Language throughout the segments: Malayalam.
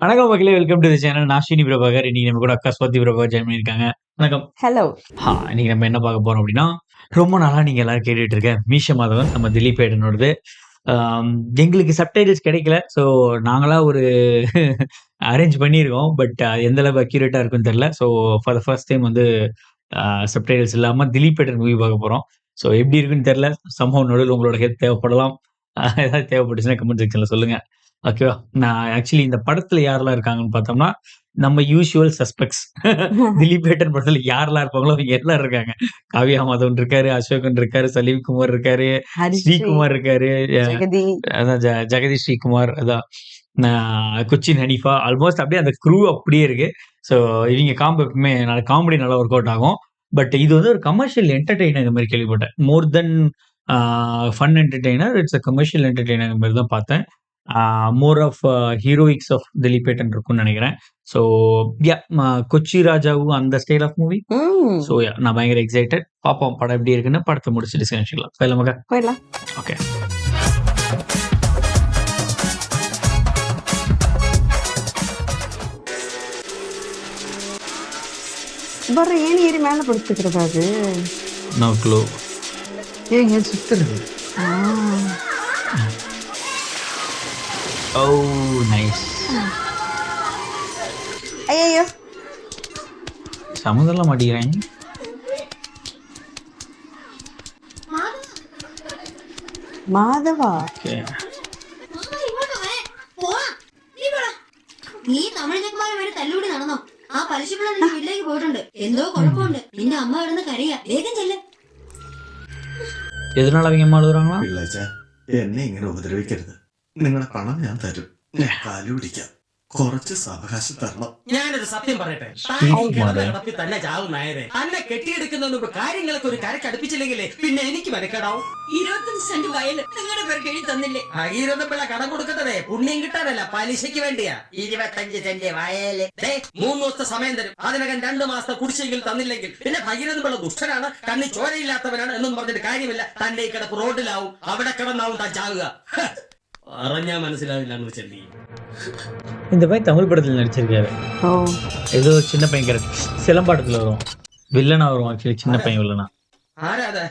வணக்கம் மக்களே, வெல்கம் டு தி சேனல். நான் ஸ்ரீனி பிரபாகர். இன்னைக்கு நம்ம கூட அக்கா ஸ்வாதி பிரபாகர் ஜாயின் பண்ணியிருக்காங்க. வணக்கம். ஹலோ. இன்னைக்கு நம்ம என்ன பார்க்க போறோம் அப்படின்னா, ரொம்ப நாளா நீங்க எல்லாரும் கேட்டுட்டு இருக்க மீச மாதவன் நம்ம திலீப் ஏடனோடது. எங்களுக்கு சப்டைட்டில்ஸ் கிடைக்கல. ஸோ நாங்களா ஒரு அரேஞ்ச் பண்ணியிருக்கோம். பட் எந்த அளவுக்கு அக்யூரேட்டா இருக்குன்னு தெரியல. So for the first time வந்து சப்டைட்டில்ஸ் இல்லாம திலீப் ஏடன் மூவி பார்க்க போறோம். ஸோ எப்படி இருக்குன்னு தெரியல. சம்பவம் நடுவில் உங்களோட ஹெல்ப் தேவைப்படலாம். ஏதாவது தேவைப்பட்டுச்சுன்னா கமெண்ட் செக்ஷன்ல சொல்லுங்க. ஓகேவா? நான் ஆக்சுவலி இந்த படத்துல யாரெல்லாம் இருக்காங்கன்னு பார்த்தோம்னா, நம்ம யூசுவல் சஸ்பெக்ட்ஸ். திலீப் ஏட்டன் படத்துல யாரெல்லாம் இருப்பாங்களோ அவங்க எல்லாரும் இருக்காங்க. காவ்யா மாதவன் இருக்காரு, அசோகன் இருக்காரு, சலீம் குமார் இருக்காரு, ஹரிஸ்ரீ, ஸ்ரீகுமார் இருக்காரு, ஜெகதி. அதான் ஜெகதீஷ் ஸ்ரீகுமார், அதான் கொச்சின் ஹனீஃபா. ஆல்மோஸ்ட் அப்படியே அந்த க்ரூ அப்படியே இருக்கு. ஸோ இவங்க காம்போ எப்பவுமே காமெடி நல்லா ஒர்க் அவுட் ஆகும். பட் இது வந்து ஒரு கமர்ஷியல் என்டர்டெய்னர் இந்த மாதிரி கேள்விப்பட்டேன். More than fun entertainer, it's a commercial entertainer இந்த மாதிரி தான் பார்த்தேன். More of heroics of Dileep ஏட்டன் இருக்கும்னு நினைக்கிறேன். ஸோ யா, கொச்சி ராஜாவும் அந்த style of movie. So yeah, நான் பயங்கர எக்ஸைட்டட். பார்ப்போம் படம் எப்படி இருக்குன்னு. படத்தை முடிச்சு டிஸ்கஷன் போயிடலாம். ஓகே. பர்ற ஏன் ஏறி மேல படுத்துக்கிறது அது? No clue. ஏங்க சுத்துறது? Oh nice. ஐயோ, சம்மந்தெல்லாம் மாட்டிக்கிறாங்க. മാധവാ. നീ തമിഴ്നാട്ടുമാരെ വരെ തല്ലൂടി നടന്നോ? ആ പലിശപ്പിള്ള നിന്റെ വീട്ടിലേക്ക് പോയിട്ടുണ്ട്. എന്തോ കുഴപ്പമുണ്ട്. നിന്റെ അമ്മ കിടന്ന് കരയാ. വേഗം ചെല്ല്. എതിനാൾ அவங்க അമ്മ അഴുകുறாங்களா? പിള്ളേച്ച, എന്നെ ഇങ്ങനെ ഉപദ്രവിക്കരുത്. നിങ്ങളുടെ പണം ഞാൻ തരും. ഞാൻ കാലു പിടിക്കാം. കുറച്ച് സാവകാശം തരണം. ഞാനൊരു സത്യം പറയട്ടെ, കിടപ്പി തന്നെ ചാവും നായരെ. തന്നെ കെട്ടിയെടുക്കുന്നതിന് കാര്യങ്ങളൊക്കെ ഒരു കരക്കടുപ്പിച്ചില്ലെങ്കിലേ പിന്നെ എനിക്ക് മെനക്കെടാവും. 25 സെന്റ് വയല് നിങ്ങളുടെ പേർക്ക് എഴുതി തന്നില്ലേ? ഭഗീരഥ പിള്ള കടം കൊടുക്കുന്നതേ പുണ്യം കിട്ടാനല്ല, പലിശയ്ക്ക് വേണ്ടിയാ. 25 സെന്റ് വയല് 3 ദിവസത്തെ സമയം തരും. അതിനകം 2 മാസത്തെ കുടിശ്ശെങ്കിൽ തന്നില്ലെങ്കിൽ പിന്നെ ഭഗീരഥ പിള്ള ദുഷ്ടനാണ്, കണ്ണി ചോരയില്ലാത്തവനാണ് എന്നും പറഞ്ഞിട്ട് കാര്യമില്ല. തന്റെ ഈ കിടപ്പ് റോഡിലാവും, അവിടെ കിടന്നാവും താൻ ചാവുക. പറഞ്ഞാ മനസ്സിലാവില്ല എന്ന് ചെല്ലി. இந்த பையன் தமிழ் படத்தில் நடிச்சிருக்காரு. ஏதோ சின்ன பையன் கேரக்டர் சிலம்பாட்டத்தில் வரும், வில்லனா வரும். ஆக்சுவலி சின்ன பையன் வில்லனா. ആരാതെ?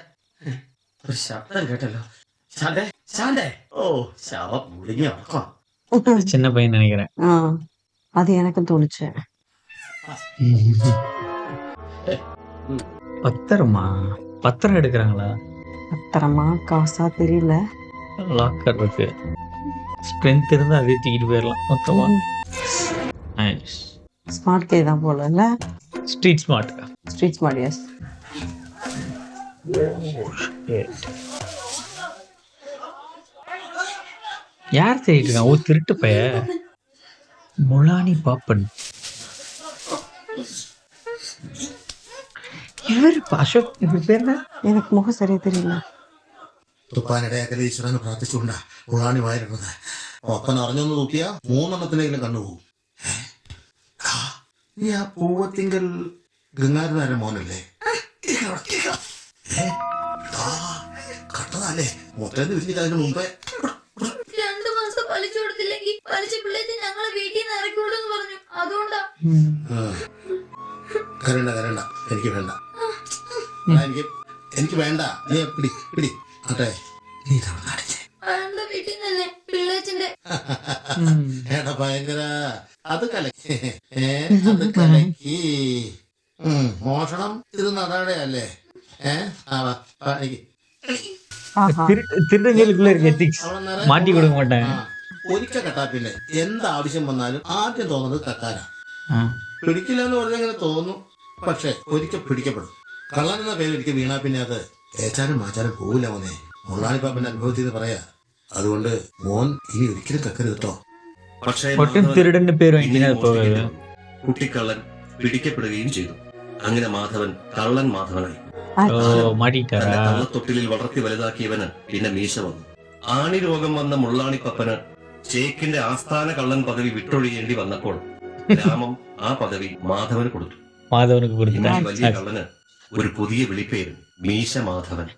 ഒരു ശബ്ദം കേട്ടല്ലോ. ശാന്തേ, ശാന്തേ. ഓ, ശവം മുടിഞ്ഞു നടക്കാം. சின்ன பையன் நினைக்கிறேன். அது எனக்கு தோணுச்சு. பத்திரம் எடுக்கிறாங்களா? பத்திரமா காசா தெரியல. லாக்கர் இருக்கு. ஸ்ட்ரென்த் இருந்தா அதே தூக்கிட்டு போயிடலாம் மொத்தமா. நைஸ். ஸ்மார்ட் கே தான் போல இல்ல? Street smart. Street smart, yes. யார் தேடிட்டு இருக்கான்? ஓ, திருட்டு பைய முலானி பாப்பன். இவர் அசோக், இவர் பேர் என்ன? எனக்கு முகம் சரியா தெரியல. തുപ്പാനിടയാക്കൽ ഈശ്വരന് പ്രാർത്ഥിച്ചുകൊണ്ടാ ഉളാണി വായിരുന്നത്. ഒപ്പൻ അറിഞ്ഞൊന്ന് നോക്കിയാ 3 കണ്ണുപോകും. നീ ആ പൂവത്തിങ്കൽ ഗംഗാരനാരെ മോനല്ലേ? കട്ടതല്ലേ മൊത്തം വിരിഞ്ഞിട്ട് അതിന് മുമ്പേ 2 മാസം പലിശ കൊടുത്തില്ലെങ്കിൽ പലിശ പിള്ളേച്ച് ഞങ്ങളെ വീട്ടിൽ നിന്ന് ഇറക്കിവിടും എന്ന് പറഞ്ഞു. അതുകൊണ്ടാ. കരണ്ട എനിക്ക് വേണ്ട. എനിക്ക് വേണ്ട. നീ പിടി അട്ടെ. നീ വേണ്ട, വീട്ടിൽ തന്നെ പിള്ളേച്ചിന്റെ എടാ ഭയങ്കര അത് കലക്കി. അത് കലക്കി. മോഷണം ഇത് നടാടെ അല്ലേ? திருடங்களுக்குள்ள இருக்க எத்திக்ஸ் மாட்டி கொடுக்க மாட்டாங்க. ഒരിക്കൽ കെട്ടാ പിന്നെ എന്താവശ്യം വന്നാലും ആദ്യം തോന്നുന്നത് കക്കാനാ. പിടിക്കില്ല എന്ന് പറഞ്ഞങ്ങനെ തോന്നും, പക്ഷെ ഒരിക്കൽ പിടിക്കപ്പെടും. കള്ളൻ എന്ന പേര് ഒരിക്കൽ വീണാ പിന്നെ അത് ഏച്ചാലും മാച്ചാലും പോവില്ല മോനെ. മുള്ളാണിപ്പാപ്പന്റെ അനുഭവത്തിൽ പറയാ. അതുകൊണ്ട് മോൻ ഇനി ഒരിക്കലും കക്കരുത് കേട്ടോ. പക്ഷേ திருடன்னு பேர் வாங்கினா போகாது. കുട്ടിക്കള്ളൻ പിടിക്കപ്പെടുകയും ചെയ്തു. അങ്ങനെ മാധവൻ കള്ളൻ മാധവനായി. மாட்டிட்டாரா? കള്ളത്തൊട്ടിലിൽ വളർത്തി വലുതാക്കിയവന് പിന്നെ മീശ വന്നു. ആണി രോഗം വന്ന മുള്ളാണിപ്പപ്പന് ചേക്കിന്റെ ആസ്ഥാന കള്ളൻ പദവി വിട്ടൊഴിയേണ്ടി വന്നപ്പോൾ ഗ്രാമം ആ പദവി മാധവന് കൊടുത്തു. மாதவனுக்கு വലിയ കള്ളന് ഒരു പുതിയ വിളിപ്പേര് മീശ മാധവൻ.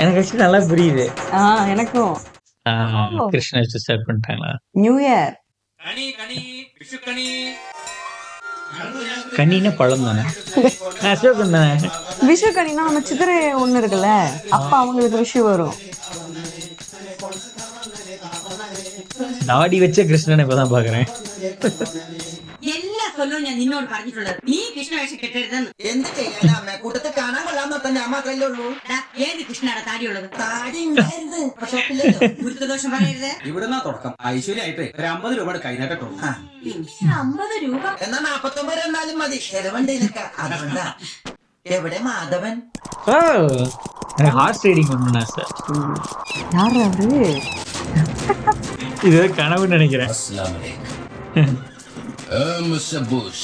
எனக்கு ஆக்சுவலி நல்லா புரியுது. எனக்கும் கிருஷ்ணா ஸ்டார்ட் பண்ணிட்டாங்களா? New year. கனி கனின்னா பழம் தானே? அசோகம் தானே? விஷு கனினா நம்ம சித்திரை ஒண்ணு இருக்குல்ல, அப்ப அவங்களுக்கு விஷு வரும். தாடி வச்ச கிருஷ்ணனை இப்பதான் பாக்குறேன். എല്ലാ കൊല്ലവും ഞാൻ നിന്നോട് പറഞ്ഞിട്ടുള്ളത് നീ കൃഷ്ണവേഷം കെട്ടരുതെന്ന്. എന്ത് ചെയ്യാനാ അമ്മ? കൂട്ടത്തിൽ കാണാൻ കൊള്ളാൻ തന്നെ അമ്മക്കല്ലേ ഉള്ളൂ. ഡാ, ഏത് കൃഷ്ണയുടെ താടിയുള്ളത്? താടി ഉണ്ടായിരുന്നു, പക്ഷെ ഒപ്പില്ലല്ലോ. ഗുരുത്വദോഷം പറയരുത്. ഇവിടുന്നാ തുടക്കം. ഐശ്വര്യായിട്ട് ഒരു 50 രൂപയുടെ കൈനീട്ടുള്ളൂ. 50 രൂപ. എന്നാ 49 എന്നാലും മതി. ചെലവുണ്ടേനൊക്കെ അതുകൊണ്ടാ. എവിടെ മാധവൻ? ஹார்ஸ் ரைடிங் பண்ணா சார். யாரு அவரு? இது கனவுன்னு நினைக்கிறேன். Monsieur Bush.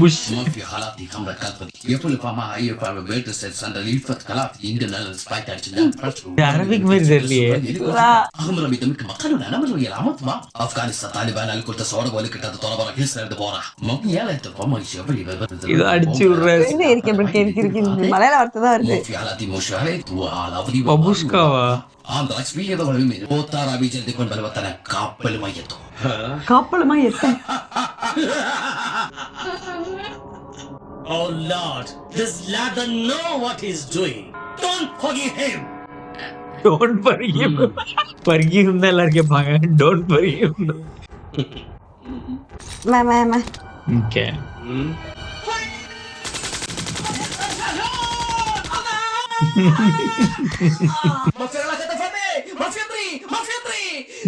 புஷ். Man في حالاتي خمرة كاتبة يقول فما هي فما بيت سند ليفت كلات عندنا السبايت عندنا இது அரபிக் மாதிரி தெரியலையே. أمر بيتمك مقالنا أنا من ويا العمط ما أفغانستان طالبان اللي كنت صورة ولا كنت تطلب برا كيس رد بورا ممكن يلا أنت فما يشوف اللي இது அடிச்சு விடுறாரு. என்ன இருக்கு இருக்கு மலையாள வார்த்தை தான் வருது. في حالاتي مشاهد وعلى أبدي பபுஷ்காவா? عم ضاعت فيه هذا ولا مين بوتار أبي جلد يكون بالوطن كابل ما يتو காப்பலமா எத்த. Oh Lord, this lad doesn't know what he's doing. Don't forgive him. Don't forgive. forgive தான் எல்லாரும் கேட்பாங்க. Don't forgive. மே ஓகே.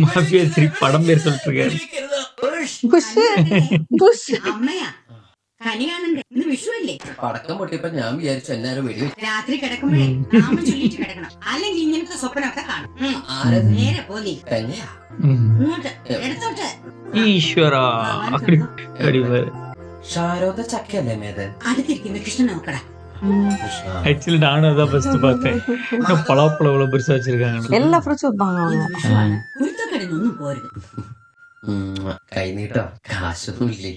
மாஃபியா 3 படம் பேர் சொல்லிட்டு இருக்காரு. Push push. അമ്മയാ കനി കാണണ്ടേ? ഇന്ന് വിഷുവല്ലേ? പടക്കം പൊട്ടിയപ്പോ ഞാൻ വിചാരിച്ചു എല്ലാരും വെടി രാത്രി കിടക്കുമ്പോഴേ നാമം ചൊല്ലിട്ട് കിടക്കണം, അല്ലെങ്കിൽ ഇങ്ങനത്തെ സ്വപ്നമൊക്കെ കാണും. നേരെ പോലീ തന്നെയാ. ഇങ്ങോട്ട് എടുത്തോട്ട്. ஈஸ்வரா அப்படி பாரு. ഷാരോദ ചക്കയല്ലേ മേത്? അടുത്തിരിക്കുന്ന കൃഷ്ണൻ നോക്കടാ. ஆக்சுவலி நானும் அதான் ஃபர்ஸ்ட் பார்த்தேன். பலாப்பழம் இவ்வளவு பெருசா வச்சிருக்காங்க. எல்லா ഫ്രൂട്ട്സും വെപ്പാங்க அவங்க. കുരുത്തക്കടനൊന്നും പോരുത്. കൈനീട്ടോ കാശൊന്നും ഇല്ലേ?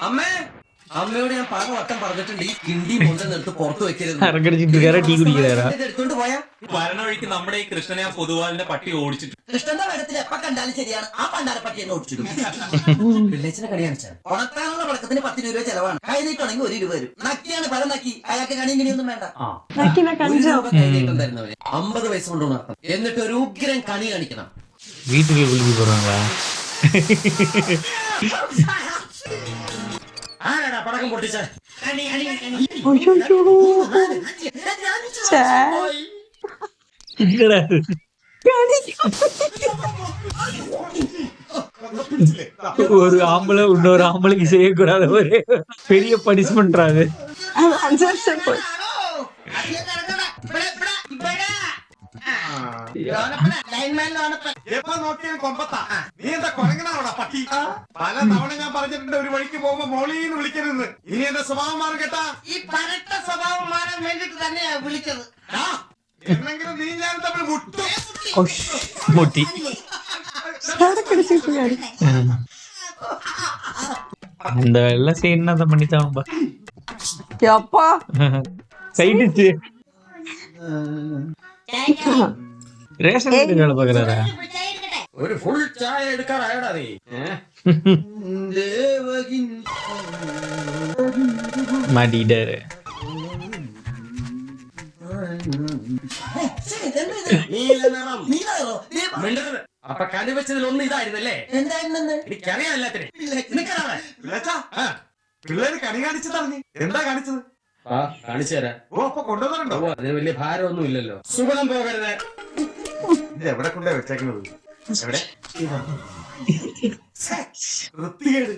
അമ്മേ, അമ്മയോട് ഞാൻ പല വട്ടം പറഞ്ഞിട്ടുണ്ട് ഈ കിണ്ടി മുതൽ എടുത്ത് പുറത്ത് വെക്കരുത്. அரங்கடிச்சிட்டு இருக்காரா, டீ குடிக்கிறாரா? ഇത് എടുത്തോണ്ട് പോയാ വരണ വഴിക്ക് നമ്മുടെ ഈ കൃഷ്ണനെ ആ പൊതുവാളിന്റെ പട്ടി ഓടിച്ചിട്ട് കൃഷ്ണന്റെ വേടത്തിൽ എപ്പ കണ്ടാലും ശരിയാണ് ആ പണ്ടാരപ്പട്ടി എന്നെ ഓടിച്ചിടും. പിള്ളേച്ചിനെ കണി കാണിച്ചാൽ ഉണക്കാനുള്ള പടക്കത്തിന് 10 രൂപ ചെലവാണ്. കൈ നീട്ടുവാണെങ്കിൽ 1 രൂപ വരും. നക്കിയാണ് പല നക്കി, അയാൾക്ക് കണിയും കിണിയൊന്നും വേണ്ട. നക്കിന 1 രൂപ കൈനീട്ടം തരുന്നവര് 50 വയസ്സ് കൊണ്ട് ഉണർത്തണം. എന്നിട്ട് ഒരു ഉഗ്രം കണി കാണിക്കണം. வீட்டுக்கு குளிக்க போறாங்களா? ആരാടാ പടക്കം പൊട്ടിച്ച? என்னடா இது? ஒரு ஆம்பளை இன்னொரு ஆம்பளைக்கு செய்யக்கூடாத ஒரு பெரிய பனிஷ்மெண்ட்றாது. அது 5 வருஷம் போய். എപ്പോ നോക്കിയാൽ കൊമ്പത്താ. നീ എന്താ കൊരങ്ങനാണോടാ പട്ടി? പല തവണ ഞാൻ പറഞ്ഞിട്ടുണ്ട് ഒരു വഴിക്ക് പോകുമ്പോ മോളീന്ന് വിളിക്കരുത്. ഇനി എന്റെ സ്വഭാവം മാറും കേട്ടാ. ഈ പരട്ട സ്വഭാവം മാറാൻ വേണ്ടിട്ട് തന്നെയാ വിളിച്ചത്. എന്നെങ്കിലും നീ ഞാൻ തമ്മിൽ മുട്ടും. முட்டி. சரக்கடிச்சிட்டு இருக்காரு. அந்த எல்லாம் செய்யணும் அதை பண்ணித்தான். அப்பா சைடுச்சு ரேஷன் கடையில் வேலை பார்க்கறாரா? ഒരു ഫുൾ ചായ എടുക്കാറായടാ നീ. மாட்டிட்டாரு. അപ്പൊ കണി വെച്ചതിൽ ഒന്ന് ഇതായിരുന്നല്ലേ? എന്തായിരുന്നെന്ന് എനിക്കറിയാം എല്ലാത്തിനും. പിള്ളേര് കണി കാണിച്ചു തറഞ്ഞു. എന്താ കാണിച്ചത്? ആ കാണിച്ചു തരാം. ഓ അപ്പൊ കൊണ്ടുവന്നിട്ടുണ്ടോ? അതിന് വലിയ ഭാരമൊന്നും ഇല്ലല്ലോ. സുഗതം പോകരുത്. ഇത് എവിടെ കൊണ്ടേ വെച്ചേക്കുന്നത്? എവിടെ? വൃത്തികേട്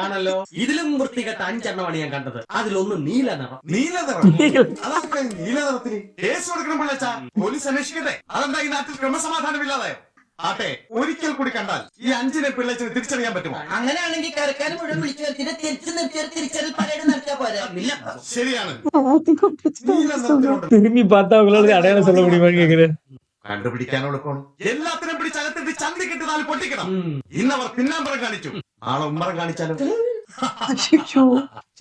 ആണല്ലോ. ഇതിലും വൃത്തികെട്ട 5 എണ്ണമാണ് ഞാൻ കണ്ടത്. അതിലൊന്ന് നീല നിറം. നീലനിറം. അതൊക്കെ നീലനിറത്തിന് കേസ് കൊടുക്കണം പിള്ളച്ചാ. പോലീസ് അന്വേഷിക്കട്ടെ. അതെന്താ ഈ നാട്ടിൽ ക്രമസമാധാനമില്ലാതായോ? ആട്ടെ, ഒരിക്കൽ കൂടി കണ്ടാൽ ഈ 5 പിള്ളച്ചിന് തിരിച്ചറിയാൻ പറ്റുമോ? അങ്ങനെയാണെങ്കിൽ കരക്കാരും മുഴുവൻ വിളിച്ചു വരുത്തിട്ട് തിരിച്ചു നിർത്തിയൊരു തിരിച്ചറിൽ പരേഡ് നടത്തിയാ പോരാ. ശരിയാണ്. திரும்பி பார்த்தா அவங்களால அடையாளம் சொல்ல முடியுமான்னு கேக்குறேன். കണ്ടുപിടിക്കാൻ എളുപ്പമാണ്. എല്ലാത്തിനും പിടിച്ചകത്തിട്ട് ചന്തി കെട്ടി 4 പൊട്ടിക്കണം. ഇന്നവർ പിന്നാമ്പറം കാണിച്ചു. നാളെ ഉമ്മറം കാണിച്ചാലോ?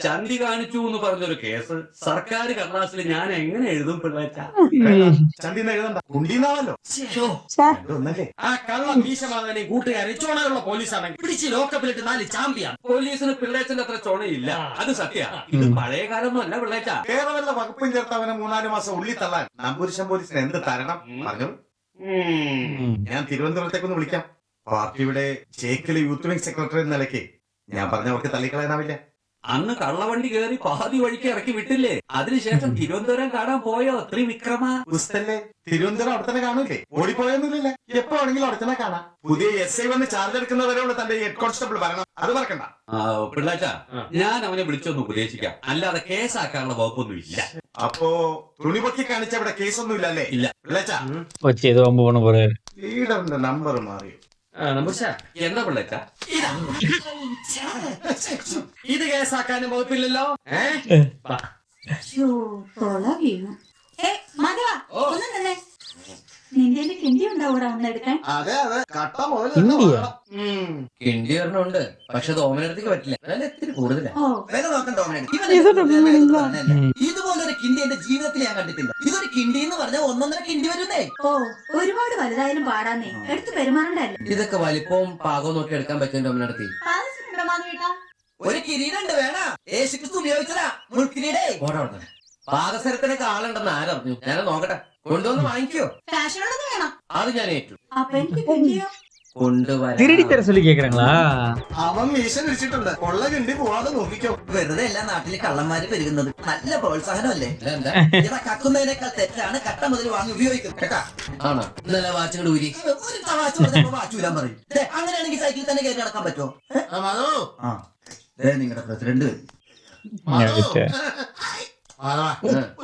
ചന്തി കാണിച്ചു എന്ന് പറഞ്ഞൊരു കേസ് സർക്കാർ കടലാസിൽ ഞാൻ എങ്ങനെ എഴുതും പിള്ളേച്ച? ചന്തിന്ന് എഴുതണ്ട, കുണ്ടീന്നാണല്ലോ. ഒന്നല്ലേ ആ കള്ള മീശമാധവനെയും കൂട്ടുകാരെ ചുണയുള്ള പോലീസാണെങ്കിൽ പിടിച്ച് ലോക്കപ്പിലിട്ട് 4 ചാമ്പ്യാണ്. പോലീസിന് പിള്ളേച്ചന്റെ അത്ര ചൊണയില്ല, അത് സത്യ. ഇത് പഴയ കാലമൊന്നും അല്ല പിള്ളേച്ച. വേറെ വല്ല വകുപ്പും ചേർത്ത് അവനെ 3-4 മാസം ഉള്ളി തള്ളാൻ നമ്പൂരിശം പോലീസിന് എന്ത് തരണം പറഞ്ഞു. ഞാൻ തിരുവനന്തപുരത്തേക്കൊന്ന് വിളിക്കാം. പാർട്ടിയുടെ ചേക്കില് യൂത്ത് വിംഗ് സെക്രട്ടറി എന്ന നിലയ്ക്ക് ഞാൻ പറഞ്ഞ അവർക്ക് തള്ളിക്കളയാനാവില്ല. അന്ന് കള്ളവണ്ടി കയറി പാതി വഴിക്ക് ഇറക്കി വിട്ടില്ലേ? അതിനുശേഷം തിരുവനന്തപുരം കാണാൻ പോയോ ത്രിവിക്രമ? പുസ്തല്ലേ തിരുവനന്തപുരം അവിടെ തന്നെ കാണൂലേ? ഓടിപ്പോയൊന്നുമില്ല, എപ്പോ ആണെങ്കിലും അവിടെ തന്നെ കാണാം. പുതിയ SI വന്ന് ചാർജ് എടുക്കുന്നവരെയുള്ള തന്റെ ഹെഡ് കോൺസ്റ്റബിൾ ഭരണം അത് മറക്കണ്ട. പിള്ളേച്ച, ഞാൻ അവനെ വിളിച്ചൊന്ന് ഉപദേശിക്കാം, അല്ലാതെ കേസാക്കാനുള്ള വകുപ്പൊന്നും ഇല്ല. അപ്പോ തുണി പൊക്കി കാണിച്ച ഇവിടെ കേസൊന്നും ഇല്ലല്ലേ? ഇല്ല. പിള്ളേച്ചാ வச்சு ஏதோ வம்பு பண்ண போறாரு. ലീഡറിന്റെ നമ്പർ മാറി. എന്താ പിള്ളേച്ച? ഇത് കേസാക്കാനും വകുപ്പില്ലല്ലോ. തൊള വീണു. മാധവ ഒന്നും തന്നെ നിന്റെ കിണ്ടി ഉണ്ടാവൂടാ ഒന്ന് എടുക്കാൻ. അതെ അതെ, കട്ട മുതൽ ഇന്ത്യ കിണ്ടി ഒരെണ്ണമുണ്ട്, പക്ഷെ അത് ഓമനടുത്തേക്ക് പറ്റില്ല, നല്ല ഇത്തിരി കൂടുതലാ. ഓ വില നോക്കണ്ട ഓമന. ഇതുപോലൊരു കിണ്ടി എന്റെ ജീവിതത്തിൽ ഞാൻ കണ്ടിട്ടില്ല. ഇതൊരു കിണ്ടി എന്ന് പറഞ്ഞാൽ 1.5 കിണ്ടി വരുന്നേ. ഓ ഒരുപാട് വലുതായാലും പാടാന്നേ, എടുത്ത് പെരുമാറണ്ടല്ലേ. ഇതൊക്കെ വലിപ്പവും പാകവും നോക്കി എടുക്കാൻ പറ്റും ഓമനടുത്ത്. ഒരു കിരീടമുണ്ട്, വേണ യേശുക്രിസ്തു ഉപയോഗിച്ചതാ മുൾക്കിരീടേ. പാദസരത്തിനൊക്കെ ആളുണ്ടെന്ന് ആരറിഞ്ഞു? ഞാനത് നോക്കട്ടെ, കൊണ്ടുവന്ന് വാങ്ങിക്കോ. ഫാഷനുള്ളത് വേണം. അത് ഞാൻ ഏറ്റു. അപ്പൊ എനിക്ക് കിണ്ടിയോ? കൊണ്ടുവരാം. திருடி தர சொல்லி கேக்குறாங்களா? അവൻ മീശ വിരിച്ചിട്ടുണ്ട്, കൊള്ള കിണ്ടി പോവാതെ നോക്കിക്കോ. വെറുതെ എല്ലാ നാട്ടിലെ കള്ളന്മാര് പെരുകുന്നത് നല്ല പ്രോത്സാഹനമല്ലേ? ഇതാ കക്കുന്നതിനേക്കാൾ തെറ്റാണ് കട്ട മുതൽ വാങ്ങി ഉപയോഗിക്കുന്നത് കേട്ടാ. ആണോ? ഇന്നലെ വാച്ചുകൾ ഊരി വാച്ചൂരാൻ പറയും. അങ്ങനെയാണെങ്കിൽ സൈക്കിളിൽ തന്നെ കയറി നടക്കാൻ പറ്റുമോ? നിങ്ങളുടെ പ്രസിഡന്റ്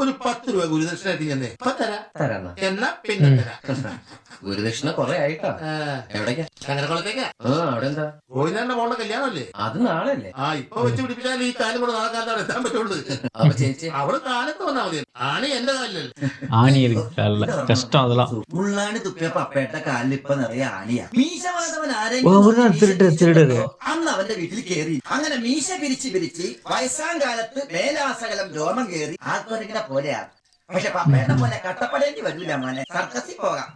ഒരു 10 രൂപ ഗുരുദക്ഷിണായിട്ട് ഞാൻ തരാം. എന്നാ പിന്നെ തരാം. ഗുരുദക്ഷിണ കൊറേ ആയിട്ടാ. എവിടേക്കാ? ചങ്ങരക്കുളത്തേക്കാ. അവിടെ എന്താ? ഗോവിന്ദന്റെ മോളുടെ കല്യാണമല്ലേ? അത് നാളെയല്ലേ? ഇപ്പൊ വെച്ച് പിടിപ്പിച്ചാൽ ഈ കാലം കൂടെ നാളെ കാലത്താണ് എത്താൻ പറ്റുള്ളൂ. അപ്പൊ ചേച്ചി അവള് കാലത്ത് വന്നാ മതി. ആണ് എന്റെ കാലിലല്ലേ. ஆணி இருக்கு அல்ல கஷ்டம் அதெல்லாம். മുള്ളാണി തുപ്പിയ പപ്പയുടെ കാലിൽ ഇപ്പൊ നിറയെ ആണിയാ. മീശമാധവൻ திருடரு അന്ന് അവന്റെ വീട്ടിൽ കയറി. അങ്ങനെ മീശ പിരിച്ച് വയസ്സാം കാലത്ത് മേലാസകലം രോമം കയറി ആൾക്കൊരിങ്ങനെ പോലെയാ. പക്ഷെ പപ്പയുടെ പോലെ കട്ടപ്പെടേണ്ടി വരില്ല മോനെ. സർക്കസിൽ പോകാം.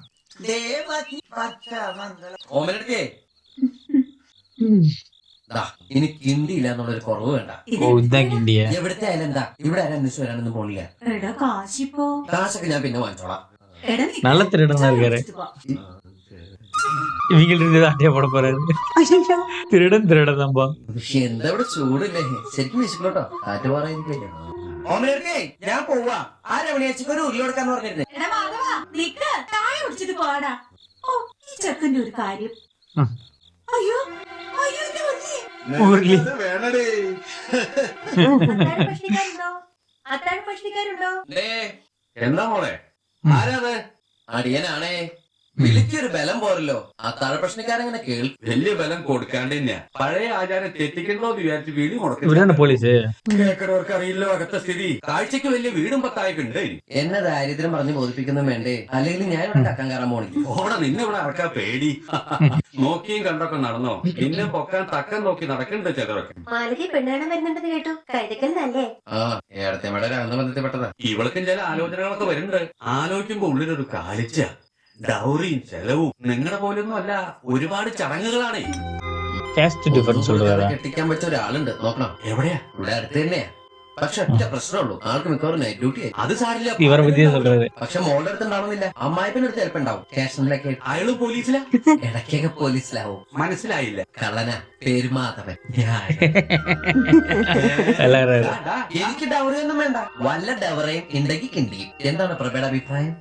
ഓമനടുക്കേ ഇനി കിണ്ടിയില്ല എന്നുള്ളൊരു കുറവ് വേണ്ട. ஓ இதான் கிண்டியா? എവിടുത്തെ ആയാലും എന്താ, ഇവിടെ ആരും അന്വേഷിച്ച് വരാനൊന്നും പോണില്ല. എടാ കാശിപ്പോ? കാശൊക്കെ ഞാൻ പിന്നെ വാങ്ങിച്ചോളാം. എടാ നീ நல்ல திருடனா இருக்காரு. இவங்க இருந்து ஆட்டியா போட போறாரு. திருடன் தான்பா. പക്ഷെ എന്താ ഇവിടെ ചൂടില്ലേ? ശരിക്കും വിശക്കോട്ടോ, കാറ്റ് പറയാനിരിക്കല്ലേ. ഓമനടുക്കേ ഞാൻ പോവാ. ആ രമണിയച്ചക്ക് ഒരു ഉരുളി കൊടുക്കാന്ന് പറഞ്ഞിരുന്നേ. എടാ മാധവ നിക്ക്, ചായ കുടിച്ചിട്ട് പോടാ. ഓ ഈ ചെക്കന്റെ ഒരു കാര്യം. അയ്യോ അയ്യോ എന്റെ ഉരുളി. വേണടേ. അത്താഴ ഭക്ഷണിക്കാരുണ്ടോ? എന്താ മോളെ? ആരാത്? അടിയനാണേ. വിളിക്കൊരു ബലം പോരല്ലോ. ആ തഴപ്രശ്നക്കാരെങ്ങനെ കേൾക്കും. വലിയ ബലം കൊടുക്കാണ്ട് തന്നെയാ. പഴയ ആചാരം തെറ്റിക്കണ്ടോ എന്ന് വിചാരിച്ച് വീട് മുടക്കി. இவரான போலீஸ். കേൾക്കുന്നവർക്ക് അറിയില്ലോ അകത്തെ സ്ഥിതി. കാഴ്ചക്ക് വലിയ വീടും പത്തായിട്ടുണ്ട്. എന്നെ ദാരിദ്ര്യം പറഞ്ഞ് ബോധിപ്പിക്കുന്ന വേണ്ടേ? അല്ലെങ്കിൽ ഞാൻ ഇവിടെ കക്കാൻ കയറാൻ പോണില്ല. ഓടെ നിന്നെ ഇവിടെ അടക്കാൻ പേടി. നോക്കിയും കണ്ടൊക്കെ നടന്നോ? നിന്നെ പൊക്കാൻ തക്കം നോക്കി നടക്കുന്നുണ്ട് ചിലരൊക്കെ. മാലതി പെണ്ണാണ് വരുന്നുണ്ടെന്ന് കേട്ടു. കൈതക്കലിനല്ലേ? ആ ഏടത്തേമയുടെ രംഗബന്ധത്തിൽപ്പെട്ടതാ. ഇവൾക്കും ചില ആലോചനകളൊക്കെ വരുന്നുണ്ട്. ആലോചിക്കുമ്പോ ഉള്ളിലൊരു കാലിച്ച. ഡൗറിയും ചെലവും നിങ്ങളുടെ പോലൊന്നും അല്ല, ഒരുപാട് ചടങ്ങുകളാണ്. കാസ്റ്റ് ഡിഫറൻസ് சொல்றாரா? കെട്ടിക്കാൻ പറ്റിയ ഒരാളുണ്ട്, നോക്കണം. എവിടെയാ? ഇവിടെ അടുത്ത് തന്നെയാ. പക്ഷെ ഒറ്റ പ്രശ്നമുള്ളൂ, ആൾക്ക് മിക്കവാറും നൈറ്റ് ഡ്യൂട്ടി ആയി. അത് സാരില്ല. இவர பத்தி சொல்றாரு. പക്ഷെ മോളുടെ അടുത്ത് ഉണ്ടാവുന്നില്ല. അമ്മായിപ്പിന്റെ അടുത്ത് ചിലപ്പോ ഉണ്ടാവും. സ്റ്റേഷനിലൊക്കെ അയാള് പോലീസിലാ? ഇടയ്ക്കൊക്കെ പോലീസിലാവും. മനസ്സിലായില്ല. കള്ളന പേര് മാധവൻ. எல்லாரும் എനിക്ക് ഡൗറി ഒന്നും വേണ്ട. വല്ല ഡവറയും ഉണ്ടെങ്കിൽ കിണ്ടിയും. എന്താണ് പ്രഭയുടെ അഭിപ്രായം?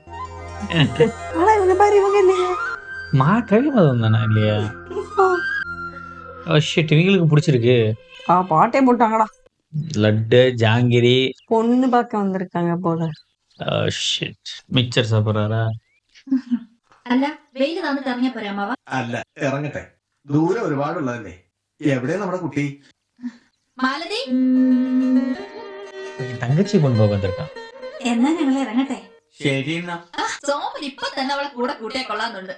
ஆனா இவங்க பாரு, இவங்க இல்லையா? கவி மதம் தானே இல்லையா? ஷிட், இவங்களுக்கு பிடிச்சிருக்கு. பாட்டே போட்டாங்கடா. லட்டு ஜாங்கிரி. பொண்ணு பார்க்க வந்திருக்காங்க போல. ஷிட், மிக்சர் சாப்பிட்றாரா? അല്ല വെയില് തന്നിട്ട് ഇറങ്ങിയ പോരാ അമ്മാവ? അല്ല, ഇറങ്ങട്ടെ. ദൂരം ഒരുപാടുള്ളതല്ലേ. എവിടെയാ നമ്മുടെ കുട്ടി? മാലതി തങ്കച്ചി കൊണ്ടുപോകാൻ വന്നിരിക്കാം. എന്നാ ഞങ്ങൾ ഇറങ്ങട്ടെ. ശരി എന്നാ. സോമൻ ഇപ്പൊ തന്നെ അവളെ കൂടെ കൂട്ടിയെ കൊള്ളാന്നുണ്ട്.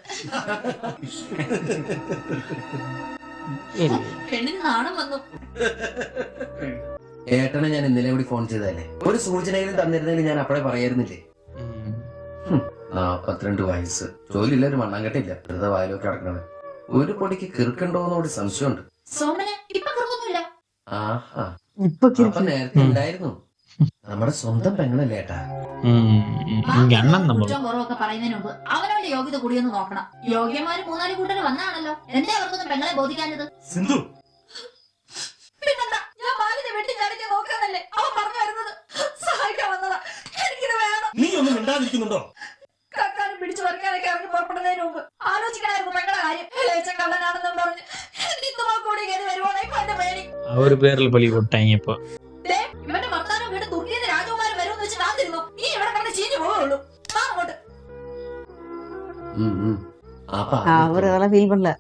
പെണ്ണിന് നാണം വന്നു. ഏട്ടനെ ഞാൻ ഇന്നലെ കൂടി ഫോൺ ചെയ്തതല്ലേ, ഒരു സൂചനയിലും തന്നിരുന്നെങ്കിൽ ഞാൻ അപ്പഴേ പറയായിരുന്നില്ലേ. 42 വയസ്സ്, ജോലിയില്ല, ഒരു മണ്ണാങ്കട്ടില്ല, വെറുതെ വായിലൊക്കെ കിടക്കണത്. ഒരു പൊടിക്ക് കിറുക്കുണ്ടോന്നോട് സംശയമുണ്ട്. സോമന് ഇപ്പൊ കുറുക്കൊന്നുമില്ല. ആഹാ, ഇപ്പൊ അപ്പൊ നേരത്തെ ഉണ്ടായിരുന്നു. നമ്മുടെ സ്വന്തം പെങ്ങളല്ലേ ഏട്ടാ. അണ്ണൻ നമ്മൾ കുറ്റം കുറവൊക്കെ പറയുന്നതിന് മുമ്പ് അവനവന്റെ യോഗ്യത കൂടിയൊന്ന് നോക്കണം. യോഗ്യന്മാര് 3-4 കൂട്ടര് വന്നാണല്ലോ, എന്തേ അവർക്കൊന്നും പെങ്ങളെ ബോധിക്കാഞ്ഞത്? സിന്ധു, പിന്നെന്താ, ഞാൻ ബാലിനെ വെട്ടിച്ചാടിക്കാൻ നോക്കാനല്ലേ അവൻ പറഞ്ഞു വരുന്നത്. സഹായിക്കാൻ വന്നതാ, എനിക്കിത് വേണം. നീ ഒന്നും മിണ്ടാതിരിക്കുന്നുണ്ടോ? കക്കാനും പിടിച്ചു പറിക്കാനൊക്കെ ഇറങ്ങി പുറപ്പെടുന്നതിന് മുമ്പ് ആലോചിക്കണായിരുന്നു പെങ്ങളെ കാര്യം. ഇളയച്ചൻ കള്ളനാണെന്നും പറഞ്ഞ് ഇന്നുമാ കൂടി കയറി വരുവാണോ ഇപ്പൊ എന്റെ പേടി. ആ ഒരു പേരിൽ പള്ളി കൊട്ടാങ്ങി. ഇപ്പൊ ദേ, ഇവന്റെ ഭർത്താനും വീട് തുർക്കിന്ന് രാജകുമാരൻ വരുമെന്ന് വെച്ച് കാത്തിരുന്നു. നീ ഇവിടെ കണ്ട് ചീഞ്ഞു പോവുള്ളൂ. അങ്ങോട്ട് அவரு அதெல்லாம் ஃபீல் பண்ணல.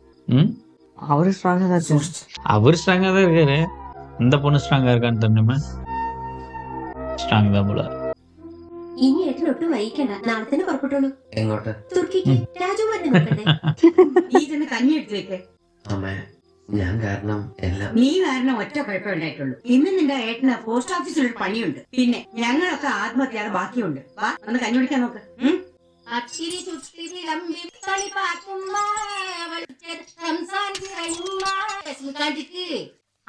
அவரு ஸ்ட்ராங்கா தான் இருக்காரு. அவர் ஸ்ட்ராங்கா தான் இருக்காரு. இந்த பொண்ணு ஸ்ட்ராங்கா இருக்கான்னு தெரியுமா? സ്ട്രോങ് தான் போல. ഇനി ഏട്ടനൊട്ടും വൈകണ്ട, നാളെ തന്നെ പുറപ്പെട്ടോളൂ. എങ്ങോട്ട്? തുർക്കിക്ക് രാജകുമാരനെ നോക്കണ്ടേ? നീ ചെന്ന് കഞ്ഞി എടുത്തു വെക്ക്. അമ്മേ, ഞാൻ കാരണം എല്ലാം. നീ കാരണം ഒറ്റ കുഴപ്പമുണ്ടായിട്ടുള്ളൂ. ഇന്ന് നിന്റെ ഏട്ടന് പോസ്റ്റ് ഓഫീസിൽ ഒരു പണിയുണ്ട്. പിന്നെ ഞങ്ങളൊക്കെ ആത്മഹത്യ ബാക്കിയുണ്ട്. വാ, ഒന്ന് കഞ്ഞി കുടിക്കാൻ നോക്ക്. അച്ചിരി ചുറ്റിരി ലംബി കളിപ്പാക്കുമ്മ റംസാൻ പറയുമ്മ സുൽത്താൻക്ക്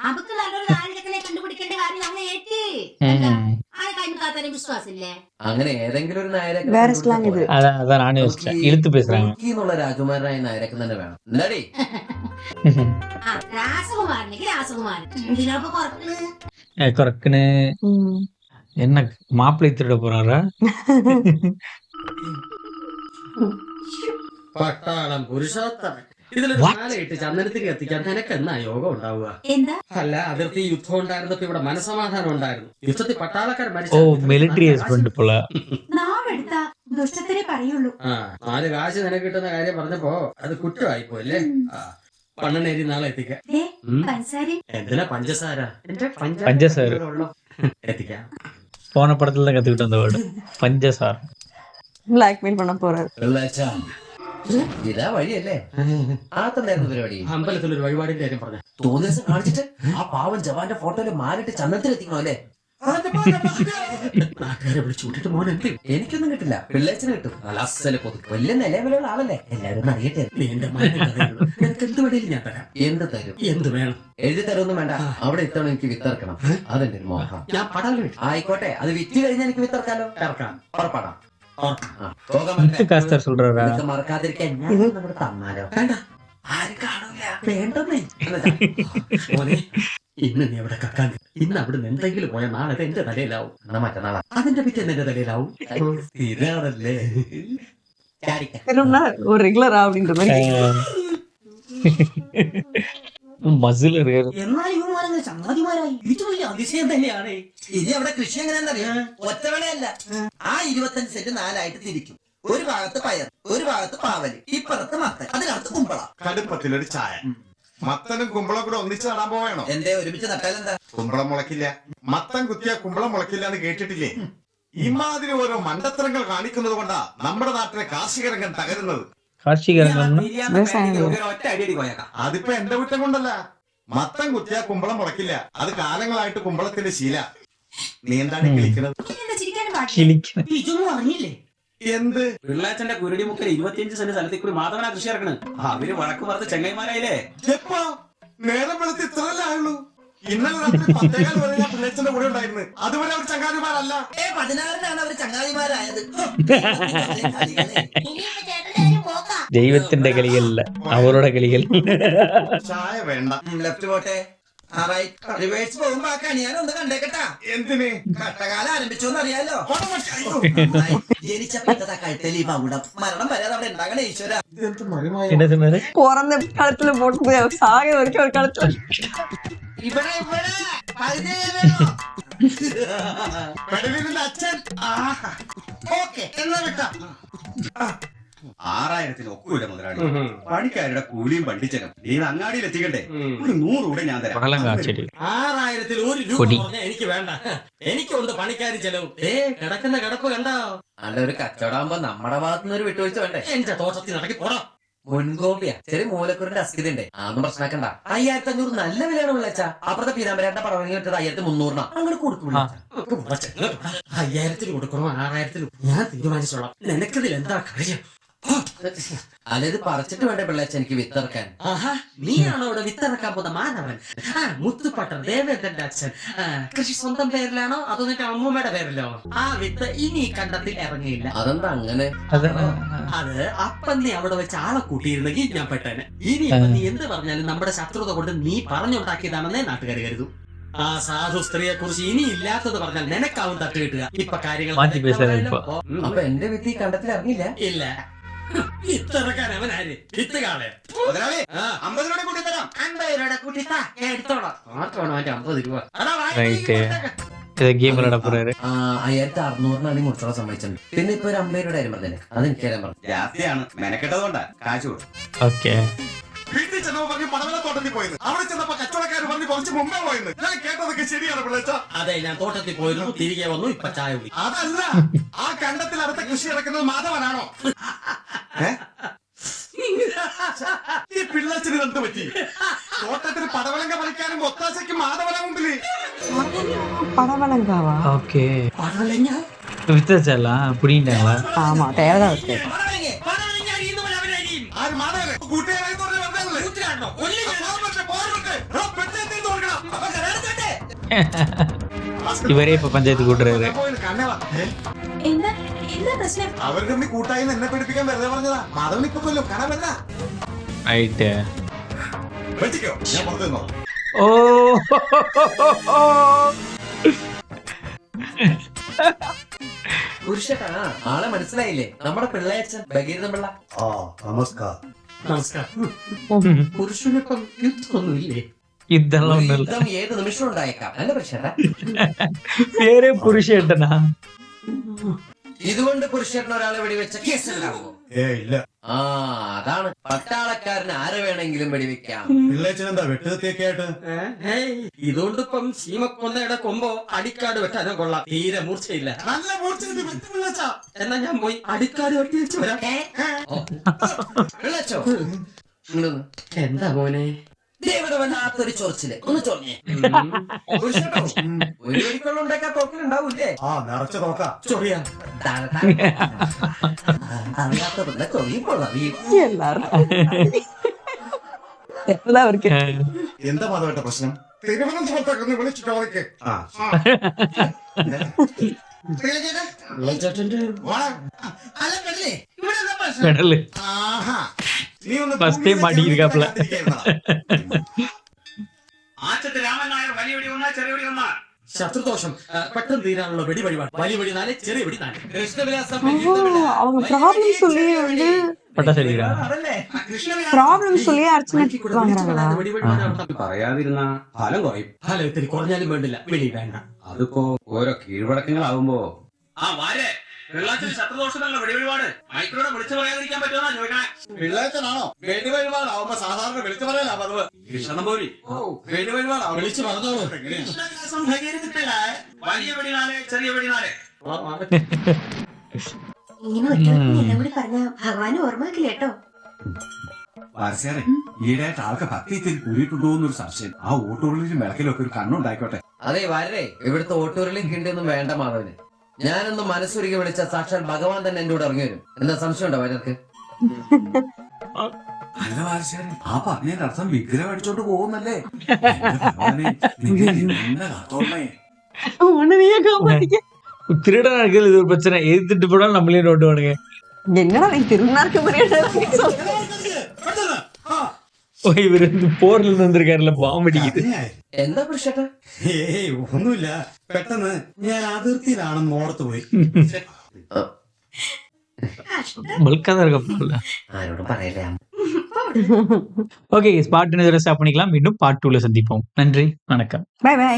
അവക്ക് നല്ലൊരു നായകനെ കണ്ടുപിടിക്കേണ്ട കാര്യം നമ്മൾ ഏറ്റ്. ആ കഴിഞ്ഞാത്തന്നെ വിശ്വാസില്ലേ? അങ്ങനെ ഏതെങ്കിലും ഒരു നായരെ வேற ஸ்லாங் இது. அதான் நானே யோசிச்சேன். இழுத்து பேசுறாங்க. എന്നുള്ള രാജകുമാരനായ നായരക്ക് തന്നെ വേണം. എന്താടി? ആ രാസകുമാരനെങ്കിൽ രാസകുമാരൻ. എന്തിനാപ്പൊ കുറക്കണ്? കുറக்குன்னு என்ன மாப்பிள்ளை திருட போறாரா? പട്ടാളം പുരുഷോത്തമൻ. ഇതിലൊരു മാലയിട്ട് ചന്ദനത്തിരി കത്തിക്കാൻ നിനക്ക് എന്നാ യോഗം ഉണ്ടാവുക? എന്താ? അല്ല, അതിർത്തി യുദ്ധം ഉണ്ടായിരുന്നപ്പോ ഇവിടെ മനസമാധാനം ഉണ്ടായിരുന്നു. യുദ്ധത്തിൽ പട്ടാളക്കാർ ഓ മിലിറ്ററി ഹസ്ബൻഡ് പോല. നാവെടുത്ത ദുഷ്ടത്തിനെ പറയുള്ളൂ. 4 കാശ് നിനക്ക് കിട്ടുന്ന കാര്യം പറഞ്ഞപ്പോ അത് കുറ്റമായി പോയല്ലേ? പണ്ണെണ്ണേരി നാളെ എത്തിക്കാം. പഞ്ചസാര എന്തിനാ പഞ്ചസാര? പഞ്ചസാര എത്തിക്കാം. போன படத்துல தான் கத்துக்கிட்டு வந்த வேர்டு பஞ்சசார். பிளாக்மெயில் பண்ண போறாரு. ഇതാ വഴിയല്ലേ? ആത്തണ്ടായിരുന്നു പരിപാടി. അമ്പലത്തിലൊരു വഴിപാടിന്റെ കാര്യം പറഞ്ഞു. തോന്നിയ ദിവസം കാണിച്ചിട്ട് ആ പാവൻ ജവാന്റെ ഫോട്ടോയില് മാലിട്ട് ചന്ദനത്തിലെത്തിക്കണോ അല്ലേ? നാട്ടുകാരെ വിളിച്ചു വിട്ടിട്ട് മോൻ എന്ത്? എനിക്കൊന്നും കിട്ടില്ല, പിള്ളേച്ചന് കിട്ടും. അലസല് കൊതുക്. വലിയ നിലവിലുള്ള ആളല്ലേ, എല്ലാരും ഒന്ന് അറിയട്ടെ. നീ എന്റെ നിനക്ക് എന്ത് വേണേലും ഞാൻ തരാം. എന്ത് തരും? എന്ത് വേണം? എഴുതി തരൊന്നും വേണ്ട, അവിടെ ഇത്തവണ എനിക്ക് വിത്തിറക്കണം. അതെന്റെ ഒരു മോഹം. ഞാൻ പടാൻ വേണ്ടി ആയിക്കോട്ടെ, അത് വിറ്റ് കഴിഞ്ഞാൽ എനിക്ക് വിത്തിറക്കാലോ. ഇറക്കാം. ഉറപ്പാടാ. കാസ്റ്റർ சொல்றாரா? മറക്കാതിരിക്കാൻ ഞാൻ ഇവിടെ തന്നാലോ? വേണ്ട, ആരും കാണൂല. വേണ്ടെന്നേ. മോനെ, ഇന്ന് നീ അവിടെ കക്കാൻ. ഇന്ന് അവിടുന്ന് എന്തെങ്കിലും പോയാൽ നാളെ ഇത് എന്റെ തലയിലാവും. എന്നാ മറ്റന്നാളാ. അതിന്റെ പിറ്റേ എന്റെ തലയിലാവും. സ്ഥിരാണല്ലേ? திரும்ப ஒரு ரெகுலரா அப்படின்ற மாதிரி. മസിൽ இருக்காரு. എന്നാൽ ഇവന്മാരങ്ങനെ ചങ്ങാതിമാരായി. ഇത് വലിയ അതിശയം തന്നെയാണ്. ഇനി അവിടെ കൃഷി എങ്ങനെയാണെന്നറിയാം. ഒറ്റവേളയല്ല, ആ 25 സെന്റ് 4ആയിട്ട് തിരിക്കും. ഒരു ഭാഗത്ത് പയർ, ഒരു ഭാഗത്ത് പാവല്, ഇപ്പുറത്ത് മത്തൻ, അതിനകത്ത് കുമ്പള. കടുപ്പത്തിലൊരു ചായ. മത്തനും കുമ്പളം കൂടെ ഒന്നിച്ച് നടാൻ പോവേണോ? എന്തേ ഒരുമിച്ച് നട്ടാലെന്താ? കുമ്പളം മുളക്കില്ല. മത്തൻ കുത്തിയ കുമ്പളം മുളക്കില്ല എന്ന് കേട്ടിട്ടില്ലേ? ഇമാതിരി ഓരോ മണ്ടത്തരങ്ങൾ കാണിക്കുന്നത് കൊണ്ടാ നമ്മുടെ നാട്ടിലെ കാർഷിക രംഗം തകരുന്നത്. കാർഷിക രംഗം ഒറ്റ അടിയടി പോയേക്കാം. അതിപ്പോ എന്റെ കുറ്റം കൊണ്ടല്ല. മത്തൻ കുത്തിയ കുമ്പളം മുളക്കില്ല. അത് കാലങ്ങളായിട്ട് കുമ്പളത്തിന്റെ ശീല. നീ എന്താണ് കളിക്കുന്നത്? എന്താ ചിരിക്കാനും പാടില്ല? കിളിക്കണം. ഇതൊന്നും അറിഞ്ഞില്ലേ? എന്ത്? പിള്ളാച്ചന്റെ കുരുടി മുക്കിൽ 25 സെന്റ് സ്ഥലത്തിൽ കൂടി മാധവനാ കൃഷി ഇറക്കണ്. അവര് വഴക്ക് പറഞ്ഞ് ചെങ്ങൈമാരായില്ലേ? എപ്പോ? നേരം വെളുത്ത് ഇത്രയല്ലേ ആയുള്ളൂ. ഇന്നലെ രാത്രി 10:15 വരെ ഞാൻ പിള്ളേച്ചന്റെ കൂടെ ഉണ്ടായിരുന്നു. അതുവരെ അവർ ചങ്ങാതിമാരല്ല. 16-നാണ് അവര് ചങ്ങാതിമാരായത്. ഇനിയിപ്പോ ചേട്ടന്റെ കാര്യം പോക്കാ. ദൈവത്തിന്റെ കളികളല്ല, അവരുടെ കളികൾ. ചായ വേണ്ട. ലെഫ്റ്റ് പോട്ടെ. റിവേഴ്സ് പോകുമ്പോ ആ കണിയാനൊന്ന് കണ്ടേക്കട്ടാ. എന്തിന്? കട്ടകാലം ആരംഭിച്ചോന്ന് അറിയാലോ. ജനിച്ചപ്പോ കഴുത്തലി മകുടം, മരണം വരെ അവിടെ ഉണ്ടാകണേ ഈശ്വര. என்ன சொன்னாரு? பிறந்த காலத்துல போட்டு சாக வரைக்கும் ஒரு காலத்துல ഇവിടെ ഇവിടെ പെടലിന്റെ അച്ഛൻ. ഓക്കെ എന്നാ വിട്ടാ. 6000 ഒക്കൂല മുതലാളി. പണിക്കാരുടെ കൂലിയും പണ്ടിച്ചനും. നീ അങ്ങാടിയിൽ എത്തിക്കണ്ടേ? ഒരു 100 കൂടെ ഞാൻ തരാം. പടലം കാച്ചടി. 6000-ൽ 1 രൂപ പൊടി. പറഞ്ഞാൽ എനിക്ക് വേണ്ട. എനിക്കുണ്ട് പണിക്കാരി ചെലവ്. കിടക്കുന്ന കിടപ്പ് കണ്ടോ? അല്ല, ഒരു കച്ചവടാകുമ്പോ നമ്മുടെ ഭാഗത്തുനിന്ന് ഒരു വിട്ടുവീഴ്ച വേണ്ടേ? എന്റെ തോട്ടത്തിൽ നടക്കി പോടാ. മുൻകോപിയാ ചെറിയ മൂലക്കുറിന്റെ അസ്ഥിതണ്ടേ അതൊന്നും പ്രശ്നമാക്കണ്ട. 5500 നല്ല വിലയാണ് വിളിച്ച. അപ്പുറത്തെ പീതാമ്പരന്റെ പടവങ്ങി വിട്ടത് 1300 അങ്ങോട്ട് കൊടുക്കും. 5000 കൊടുക്കണോ 6000 ഞാൻ തീരുമാനിച്ചോളാം. നിനക്കിതിൽ എന്താ കാര്യം? അതായത് പറിച്ചിട്ട് വേണ്ട പിള്ളേച്ച എനിക്ക് വിത്തിറക്കാൻ. ആഹാ, നീയാണോ ഇവിടെ വിത്തിറക്കാൻ പോകുന്ന മാനവൻ? മുത്തുപട്ടൻ ദേവേന്ദ്രന്റെ അച്ഛൻ. കൃഷി സ്വന്തം പേരിലാണോ അതോ നിന്റെ അമ്മൂമ്മയുടെ പേരിലോ? ആ വിത്ത് ഇനി ഈ കണ്ടത്തിൽ ഇറങ്ങിയില്ല. അതെന്താ അങ്ങനെ? അത് അത് അപ്പം നീ അവിടെ വെച്ച് ആളെ കൂട്ടിയിരുന്നെങ്കിൽ ഞാൻ പെട്ടേനെ. ഇനി നീ എന്ത് പറഞ്ഞാലും നമ്മുടെ ശത്രുത കൊണ്ട് നീ പറഞ്ഞുണ്ടാക്കിയതാണെന്നേ നാട്ടുകാർ കരുതും. ആ സാധു സ്ത്രീയെ കുറിച്ച് ഇനി ഇല്ലാത്തത് പറഞ്ഞാൽ നിനക്കാവും തട്ട് കിട്ടുക. ഇപ്പൊ കാര്യങ്ങൾ മാറ്റി പേശാതെ ഇപ്പൊ. അപ്പൊ എന്റെ വിത്ത് ഈ കണ്ടത്തിൽ ഇറങ്ങിയില്ല. ഇല്ല. വിത്തിറക്കാൻ അവനാര്? വിത്ത് കാളെ 50 രൂപ കൂട്ടി തരാം. 50 രൂപയുടെ കൂട്ടിത്താ ഞാൻ എടുത്തോളാം. ആർക്കാണോ അവന്റെ 50 രൂപ? അതാ റൈറ്റ്. ഇത് ഗെയിം വിളയാட പോறாரு. 5600 മുറിച്ചോളാൻ സമ്മതിച്ചിട്ടുണ്ട്. പിന്നെ ഇപ്പൊ ഒരു 50 രൂപയുടെ കാര്യം പറഞ്ഞേ, അത് എനിക്കറിയാൻ പറഞ്ഞു. ജാസ്തിയാണ്, മെനക്കെട്ടതുകൊണ്ടാ കാശ് കൊടുക്കും. ഓക്കെ. വീട്ടിൽ ചെന്നപ്പോ പറഞ്ഞ് പടവലത്തോട്ടത്തിൽ പോയെന്ന്. അവിടെ ചെന്നപ്പോ കച്ചവടക്കാർ പറഞ്ഞ് കുറച്ച് മുമ്പേ പോയെന്ന്. ഞാൻ കേട്ടതൊക്കെ ശരിയാണ് പിള്ളേച്ച. അതെ, ഞാൻ തോട്ടത്തിൽ പോയിരുന്നു, തിരികെ വന്നു, ഇപ്പൊ ചായ കുടി. അതല്ല, ആ കണ്ടത്തിൽ അടുത്ത കൃഷി ഇറക്കുന്നത് മാധവനാണോ? ഈ പിള്ളേച്ചന് എന്ത് പറ്റി? തോട്ടത്തിന് പടവലങ്ക പറിക്കാനും ഒത്താശയ്ക്ക് മാധവന മുമ്പില്. படவலங்காவா? ஓகே. പടവലങ്ങ வித்தாச்சா புடிண்டாங்களா? ஆமா, தேவைதான் இருக்கு. പടവലങ്ങ അരിയുന്നവൻ അവനരിയും. ആര് മാധവനെ? കൂട്ടുകാരായി തോന്നി വന്നതല്ലേ? കൂട്ടുകാരനോ? കൊല്ലില്ല. ഇവരെ ഇപ്പൊ പഞ്ചായത്ത് കൂട്ടുകാര്. എന്താ എന്താ പ്രശ്നം? അവർക്ക് നീ കൂട്ടായി എന്നെ പഠിപ്പിക്കാൻ വെറുതെ പറഞ്ഞതാ. മാധവൻ ഇപ്പൊ കൊല്ലും, കാണാമല്ല. റൈറ്റ്. വെച്ചിക്കോ, ഞാൻ പുറത്തു നിന്നോ. ഓ പുരുഷട്ടാ ആളെ മനസ്സിലായില്ലേ? നമ്മുടെ പിള്ളേച്ചൻ ഭഗീരഥൻ പിള്ള. നമസ്കാരം. നമസ്കാരം. പുരുഷനിപ്പം യുദ്ധമൊന്നുമില്ലേ? ഇതെല്ലാം ഒന്നുമില്ല. യുദ്ധം ഏത് നിമിഷം ഉണ്ടായേക്കാം അല്ല പുരുഷേട്ടാ? പേര് പുരുഷേട്ടനാ. ഇതുകൊണ്ട് പുരുഷേട്ടൻ ഒരാളെ വെടിവെച്ച കേസുണ്ടാവുമോ? ഇല്ല. ആ അതാണ്, പട്ടാളക്കാരന് ആരെ വേണമെങ്കിലും വെടിവെക്കാം. പിള്ളേച്ചനെന്താ വെട്ടുകത്തിയൊക്കെ ആയിട്ട്? ഇതുകൊണ്ടിപ്പം സീമക്കൊന്നയുടെ കൊമ്പോ അടിക്കാട് വെട്ടാനോ കൊള്ളാം. തീരെ മൂർച്ചയില്ല. നല്ല മൂർച്ചയുണ്ട്, വെട്ട് പിള്ളേച്ച. എന്നാ ഞാൻ പോയി അടിക്കാട് വെട്ടി വെച്ച് വരാം. പിള്ളേച്ചോ ഇങ്ങോട്ട് വന്ന്. എന്താ മോനെ? ഇവിടെ വല്ലാത്തൊരു ചൊറിച്ചില്, ഒന്ന് ചൊറിഞ്ഞേ. പുരുഷേട്ടോ ഒരു വെടിക്കൊള്ള ഉണ്ടാക്കാൻ തോക്കിലുണ്ടാവൂല്ലേ? നിറച്ച തോക്കാ. ചൊറിയാ അറിയാത്ത പിന്നെ ചൊറിയുമ്പോൾ അറിയും. எல்லாருக்கும் എന്താ മാധവട്ട പ്രശ്നം? തിരുവനന്തപുരത്തൊക്കെ വിളിച്ചു ചോദിക്ക്. പെടല് നീ ഒന്ന് ഫസ്റ്റ് ടൈം അടിയിരിക്കാപ്പള. ആച്ചത്ത് രാമൻ നായർ വലിയ വെടി ഒന്നാ ചെറിയ വെടി ഒന്നാ? ശത്രുദോഷം പെട്ടെന്ന് തീരാനുള്ള വെടി വഴിപാട്. വലിയ വെടി 4, ചെറിയ വെടി 4. കൃഷ്ണവിലാസം அவங்க ப்ராப்ளம் சொல்லி வந்து പട്ടാ ശരീരാ. ப்ராப்ளம் சொல்லி அர்ச்சனை வாங்குறாங்களா? പറയാതിരുന്ന ഫലം കുറയും. ഫലം ഇത്തിരി കുറഞ്ഞാലും വേണ്ടില്ല, വെളി വേണ്ട. അതിപ്പോ ഓരോ കീഴ്വഴക്കങ്ങളാവുമ്പോ. ആ വാരെ പിള്ളാച്ചന് ശത്രുദോഷത്തിനുള്ള വെടി വഴിപാട് മൈക്രോടെ വിളിച്ചു പറയാതിരിക്കാൻ പറ്റുമെന്നാ ചോദിക്കണേ. പിള്ളേച്ചനാണോ വെടി വഴിപാടാവുമ്പോ സാധാരണ വിളിച്ചു പറയാനാ പതിവ്. കൃഷ്ണനമ്പൂരി വെടി വഴിപാടാവും. വിളിച്ചു പറഞ്ഞോളൂ. കൃഷ്ണവിലാസം ഭഗീരഥത്തില്ല. വലിയ വെടി 4, ചെറിയ വെടി 4. ഇങ്ങനെ എല്ലാം കൂടി പറഞ്ഞ ഭഗവാന് ഓർമ്മ വെക്കില്ല കേട്ടോ. വാരസ്യാരെ ഈടായിട്ട് ആൾക്ക് ഭക്തി ഇത്തിരി കൂടിയിട്ടുണ്ടോ എന്നൊരു സംശയം. ആ ഓട്ടോറിലും വിളക്കിലൊക്കെ ഒരു കണ്ണുണ്ടായിക്കോട്ടെ. അതെ വരേ, ഇവിടുത്തെ ഓട്ടൂരിലും കിണ്ടിയൊന്നും വേണ്ട മാധവന്. ഞാനൊന്ന് മനസ്സുരുകി വിളിച്ച സാക്ഷാൽ ഭഗവാൻ തന്നെ എന്റെ കൂടെ ഇറങ്ങി വരും. എന്താ സംശയം ഉണ്ടോ വരർക്ക്? അല്ല വാരസ്യാരെ, ആ പറഞ്ഞതിന്റെ അർത്ഥം വിഗ്രഹം അടിച്ചോണ്ട് പോകുന്നല്ലേ? ஒண்ணுமே காப்பாத்திக்க. திருட நடக்கிறது இது ஒரு பிரச்சனை. எதிர்த்துட்டு போனாலும் நம்மளே நோட்டு வானுங்க. என்னடா நீ திருநாக்கு முறையான ഓ ഇവര് പോറിൽ നിന്ന് വന്നിരിക്കാറില്ല, പാമ്പടിക്കുന്നത്. എന്താ പുരുഷേട്ടാ? ഏയ് ഒന്നുമില്ല, പെട്ടെന്ന് ഞാൻ അതിർത്തിയിലാണെന്ന് ഓർത്തു പോയി. பல்காதான் இருக்க. ആരോടും പറയല്ലേ. ஓகே, ஸ்பாட் இதோட ஸ்டாப் பண்ணிக்கலாம். மீண்டும் பார்ட் 2ல சந்திப்போம். நன்றி, வணக்கம். Bye by.